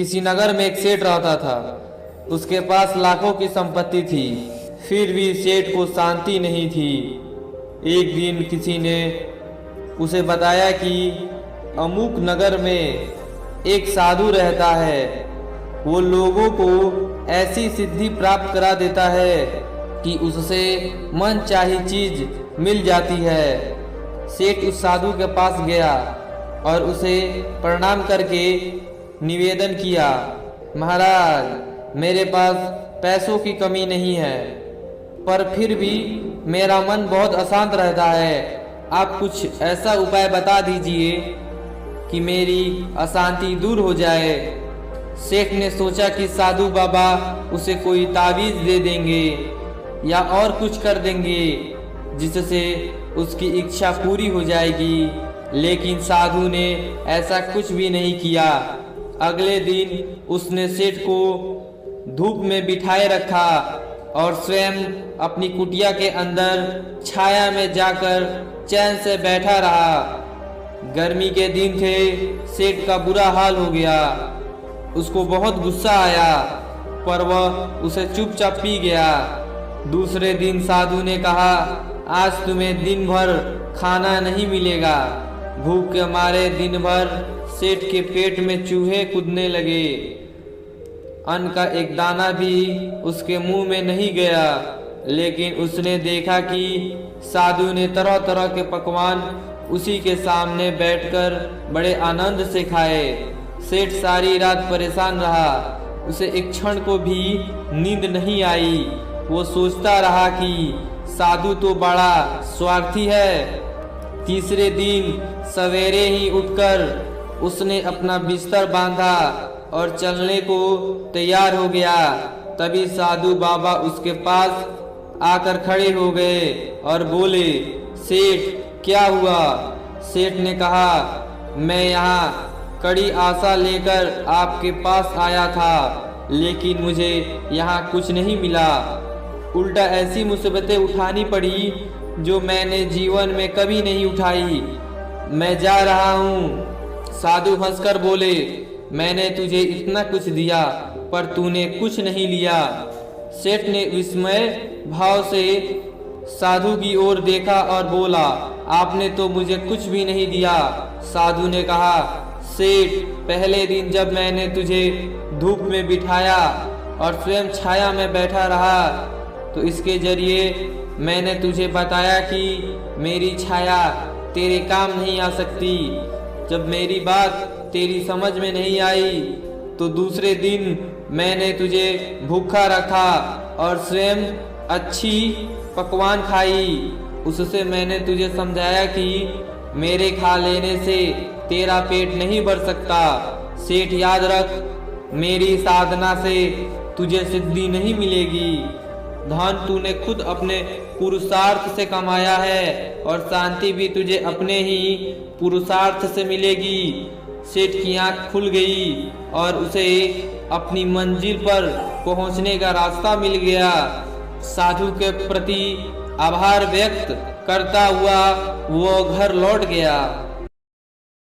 किसी नगर में एक सेठ रहता था। उसके पास लाखों की संपत्ति थी, फिर भी सेठ को शांति नहीं थी। एक दिन किसी ने उसे बताया कि अमुक नगर में एक साधु रहता है। वो लोगों को ऐसी सिद्धि प्राप्त करा देता है कि उससे मन चाही चीज मिल जाती है। सेठ उस साधु के पास गया और उसे प्रणाम करके निवेदन किया, महाराज, मेरे पास पैसों की कमी नहीं है, पर फिर भी मेरा मन बहुत अशांत रहता है। आप कुछ ऐसा उपाय बता दीजिए कि मेरी अशांति दूर हो जाए। सेठ ने सोचा कि साधु बाबा उसे कोई ताबीज दे देंगे या और कुछ कर देंगे जिससे उसकी इच्छा पूरी हो जाएगी, लेकिन साधु ने ऐसा कुछ भी नहीं किया। अगले दिन उसने सेठ को धूप में बिठाए रखा और स्वयं अपनी कुटिया के अंदर छाया में जाकर चैन से बैठा रहा। गर्मी के दिन थे, सेठ का बुरा हाल हो गया। उसको बहुत गुस्सा आया, पर वह उसे चुपचाप पी गया। दूसरे दिन साधु ने कहा, आज तुम्हें दिन भर खाना नहीं मिलेगा। भूख के मारे दिन भर सेठ के पेट में चूहे कूदने लगे। अन्न का एक दाना भी उसके मुंह में नहीं गया, लेकिन उसने देखा कि साधु ने तरह तरह के पकवान उसी के सामने बैठकर बड़े आनंद से खाए। सेठ सारी रात परेशान रहा, उसे एक क्षण को भी नींद नहीं आई। वो सोचता रहा कि साधु तो बड़ा स्वार्थी है। तीसरे दिन सवेरे ही उठकर उसने अपना बिस्तर बांधा और चलने को तैयार हो गया। तभी साधु बाबा उसके पास आकर खड़े हो गए और बोले, सेठ, क्या हुआ? सेठ ने कहा, मैं यहाँ कड़ी आशा लेकर आपके पास आया था, लेकिन मुझे यहाँ कुछ नहीं मिला। उल्टा ऐसी मुसीबतें उठानी पड़ी जो मैंने जीवन में कभी नहीं उठाई। मैं जा रहा हूँ। साधु हंसकर बोले, मैंने तुझे इतना कुछ दिया, पर तूने कुछ नहीं लिया। सेठ ने विस्मय भाव से साधु की ओर देखा और बोला, आपने तो मुझे कुछ भी नहीं दिया। साधु ने कहा, सेठ, पहले दिन जब मैंने तुझे धूप में बिठाया और स्वयं छाया में बैठा रहा, तो इसके जरिए मैंने तुझे बताया कि मेरी छाया तेरे काम नहीं आ सकती। जब मेरी बात तेरी समझ में नहीं आई, तो दूसरे दिन मैंने तुझे भूखा रखा और स्वयं अच्छी पकवान खाई। उससे मैंने तुझे समझाया कि मेरे खा लेने से तेरा पेट नहीं भर सकता। सेठ, याद रख, मेरी साधना से तुझे सिद्धि नहीं मिलेगी। धन तूने खुद अपने पुरुषार्थ से कमाया है और शांति भी तुझे अपने ही पुरुषार्थ से मिलेगी। सेठ की आंख खुल गई और उसे अपनी मंजिल पर पहुंचने का रास्ता मिल गया। साधु के प्रति आभार व्यक्त करता हुआ वो घर लौट गया।